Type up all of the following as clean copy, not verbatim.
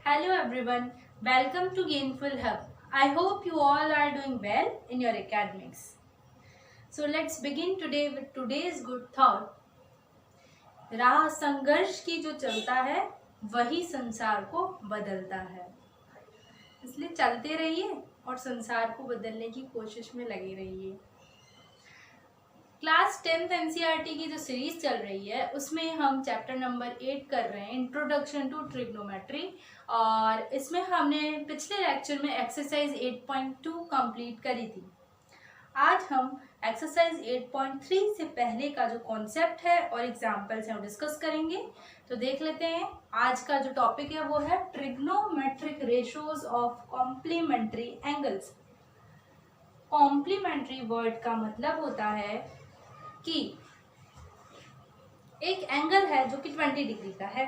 Hello everyone, welcome to Gainful Hub. I hope you all are doing well in your academics. So let's begin today with today's good thought. राह संघर्ष की जो चलता है वही संसार को बदलता है, इसलिए चलते रहिए और संसार को बदलने की कोशिश में लगे रहिए। क्लास 10th एनसीईआरटी की जो सीरीज चल रही है उसमें हम चैप्टर नंबर 8 कर रहे हैं, इंट्रोडक्शन टू ट्रिग्नोमेट्री। और इसमें हमने पिछले लेक्चर में एक्सरसाइज 8.2 कंप्लीट करी थी। आज हम एक्सरसाइज 8.3 से पहले का जो कॉन्सेप्ट है और एग्जाम्पल्स हैं वो डिस्कस करेंगे। तो देख लेते हैं, आज का जो टॉपिक है वो है trigonometric ratios of complementary angles. Complementary word का मतलब होता है कि एक एंगल है जो कि 20 डिग्री का है,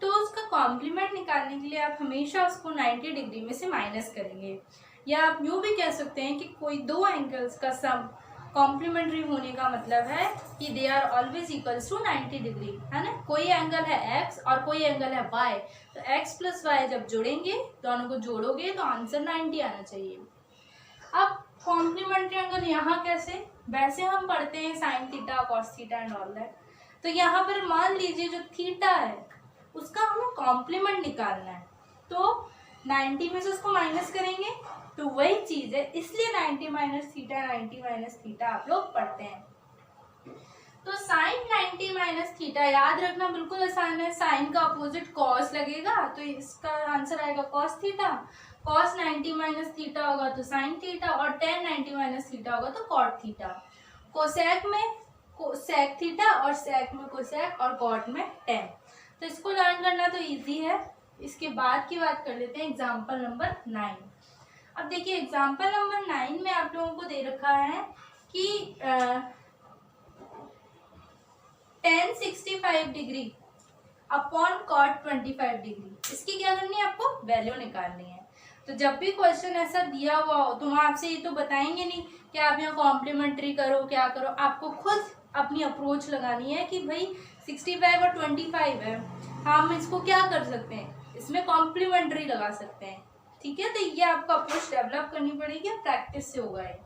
तो उसका कॉम्प्लीमेंट निकालने के लिए आप हमेशा उसको 90 डिग्री में से माइनस करेंगे। या आप यूँ भी कह सकते हैं कि कोई दो एंगल्स का सम कॉम्प्लीमेंट्री होने का मतलब है कि they are always equals to 90 degree, है ना। कोई एंगल है x और कोई एंगल है y, तो x प्लस वाई जब जोड़ेंगे, दोनों को जोड़ोगे तो आंसर 90 आना चाहिए। अब कॉम्प्लीमेंट्री एंगल यहाँ कैसे, वैसे हम पढ़ते हैं sine theta, cos theta and all that. तो यहाँ पर मान लीजिए जो थीटा है उसका हमें कॉम्प्लीमेंट निकालना है, तो 90 में से उसको माइनस करेंगे, तो वही चीज़ है, इसलिए 90 माइनस थीटा 90 माइनस थीटा आप लोग पढ़ते हैं। तो साइन 90 माइनस थीटा याद रखना बिल्कुल आसान है। साइन का अपोजिट कॉस लगेगा तो इसका आंसर आएगा cos theta. Cos 90 minus theta होगा तो साइन थीटा, और टेन 90 माइनस थीटा होगा तो कॉट थीटा। कोसेक में सेक थीटा और सेक में कोसेक और कॉट में टेन। तो इसको लर्न करना तो इजी है। इसके बाद की बात कर लेते हैं एग्जाम्पल नंबर 9। अब देखिए एग्जाम्पल नंबर 9 में आप लोगों को दे रखा है कि tan 65 degree upon cot 25 degree, इसकी क्या करनी है, आपको वैल्यू निकालनी है। तो जब भी क्वेश्चन ऐसा दिया हुआ हो तो हम आपसे ये तो बताएंगे नहीं कि आप यहाँ कॉम्प्लीमेंट्री करो क्या करो, आपको खुद अपनी अप्रोच लगानी है कि भाई 65 और 25 है, हम इसको क्या कर सकते हैं, इसमें कॉम्प्लीमेंट्री लगा सकते हैं। ठीक है, तो ये आपको अप्रोच डेवलप करनी पड़ेगी, प्रैक्टिस से होगा ये।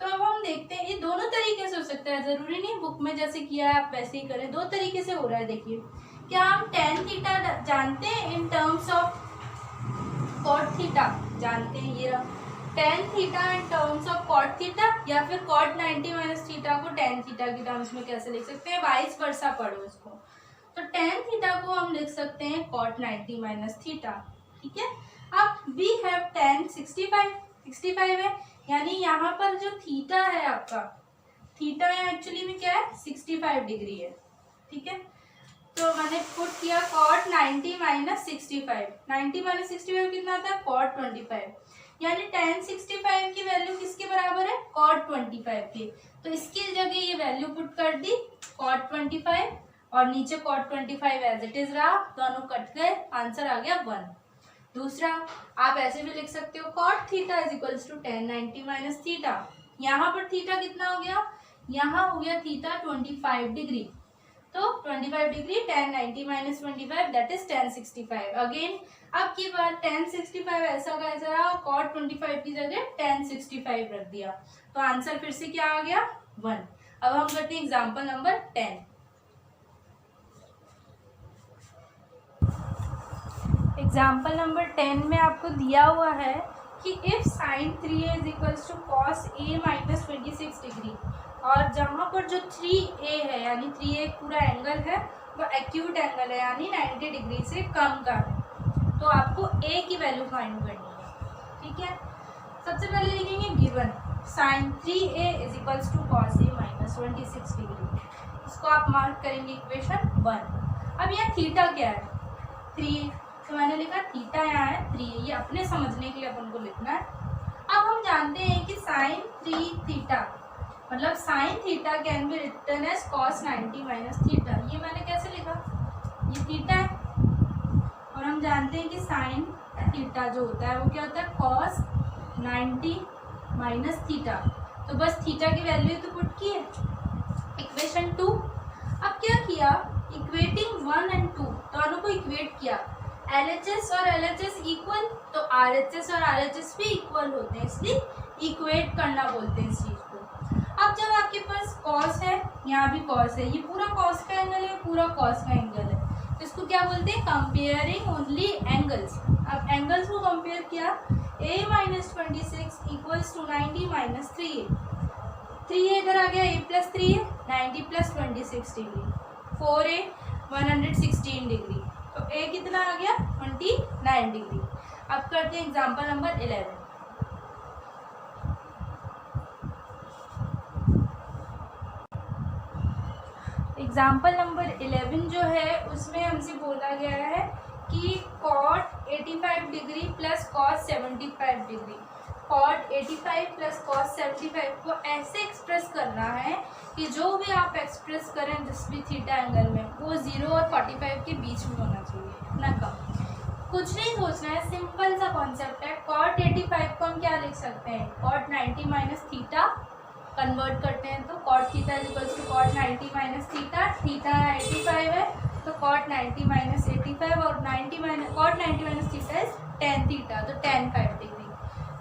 तो अब हम देखते हैं, ये दोनों तरीके से हो सकता है, जरूरी नहीं बुक में जैसे किया है आप वैसे ही करें, दो तरीके से हो रहा है। देखिए, क्या हम tan थीटा जानते हैं in terms of cot theta, जानते हैं ये tan theta in terms of cot theta, या फिर cot 90 माइनस थीटा को tan थीटा के टर्म्स में कैसे लिख सकते हैं, वाइस वर्सा पढ़ो इसको। तो tan थीटा को हम लिख सकते हैं cot 90 माइनस थीटा। ठीक है, अब वी हैव tan 65 है, यानी यहाँ पर जो थीटा है आपका, थीटा एक्चुअली में क्या है 65 डिग्री है। ठीक है, तो मैंने पुट किया cot 90 माइनस 65, 90 माइनस 65 कितना आता है cot 25, यानी tan 65 की वैल्यू किसके बराबर है, cot 25 की। तो इसकी जगह ये वैल्यू पुट कर दी cot 25 और नीचे cot 25 एज इट इज रहा, दोनों कट गए, आंसर आ गया 1। दूसरा आप ऐसे भी लिख सकते हो cot theta is equals to tan 90 minus theta. यहाँ पर थीटा कितना हो गया, यहाँ हो गया थीटा 25 डिग्री, तो 25 degree tan 90 minus 25 that is tan 65। Again अब की बार tan 65 ऐसा का ऐसा रहा, cot 25 की जगह tan 65 रख दिया, तो आंसर फिर से क्या आ गया 1। अब हम करते हैं एग्जाम्पल नंबर 10। एग्जाम्पल नंबर 10 में आपको दिया हुआ है कि if sine 3a is equals to cos a minus 26 degree, और जहाँ पर जो 3a है यानी 3a पूरा एंगल है वो एक्यूट एंगल है यानी 90 डिग्री से कम का है, तो आपको a की वैल्यू फाइंड करनी है। ठीक है, सबसे पहले लिखेंगे given sine 3a is equals to cos a minus 26 degree, इसको आप मार्क करेंगे इक्वेशन 1। अब यह थीटा क्या है 3, तो मैंने लिखा थीटा यहाँ है 3, ये अपने समझने के लिए अपन को लिखना है। अब हम जानते हैं कि साइन 3 थीटा मतलब sine theta can be written as cos 90 minus theta. ये मैंने कैसे लिखा, ये थीटा है, और हम जानते हैं कि साइन थीटा जो होता है वो क्या होता है cos 90 माइनस थीटा। तो बस थीटा की वैल्यू तो पुट की है इक्वेशन 2। अब क्या किया, इक्वेटिंग 1 और 2, तो दोनों को इक्वेट किया, LHS और LHS इक्वल, तो RHS और RHS भी इक्वल होते हैं, इसलिए इक्वेट करना बोलते हैं इस चीज़ को। अब जब आपके पास कॉस है, यहाँ भी कॉस है, ये पूरा कॉस का एंगल है, पूरा कॉस का एंगल है, तो इसको क्या बोलते हैं, कंपेयरिंग ओनली एंगल्स। अब एंगल्स को कंपेयर किया, a - 26 equals to 90 - 3a, 3a इधर आ गया, a + 3 है 90 + 26 डिग्री, 4a 116 डिग्री, तो a कितना आ गया 29 डिग्री। अब करते हैं एग्जाम्पल नंबर 11। एग्जाम्पल नंबर 11 जो है उसमें हमसे बोला गया है कि cot 85 degree plus cos 75 degree, cot 85 plus cos 75 को ऐसे एक्सप्रेस करना है कि जो भी आप एक्सप्रेस करें जिस भी थीटा एंगल में, वो 0 और 45 के बीच में होना चाहिए, इतना कम, कुछ नहीं सोचना है, सिंपल सा कॉन्सेप्ट है। cot 85 को हम क्या लिख सकते हैं, cot 90 माइनस थीटा, कन्वर्ट करते हैं तो cot theta equals to cot 90 minus theta, theta 85 है तो cot 90 माइनस 85 और 90 minus cot 90 minus theta is tan theta, तो tan 5 डिग्री।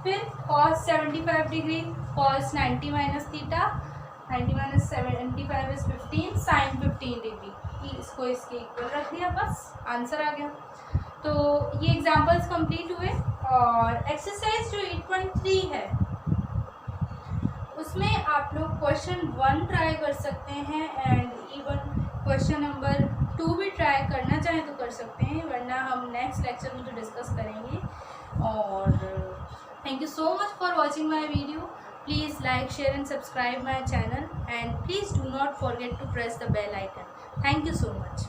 फिर cos 75 degree, cos 90 minus theta, 90 minus 75 is 15, sin 15 degree, इसको इसके इक्वल रख दिया, बस आंसर आ गया। तो ये एग्जाम्पल्स कंप्लीट हुए। और एक्सरसाइज जो 8.3 है उसमें आप लोग क्वेश्चन 1 ट्राई कर सकते हैं एंड इवन क्वेश्चन नंबर 2 भी ट्राई करना चाहें तो कर सकते हैं, वरना हम नेक्स्ट लेक्चर में जो डिस्कस करेंगे। और thank you so much for watching my video. Please like, share and subscribe my channel and please do not forget to press the bell icon. Thank you so much.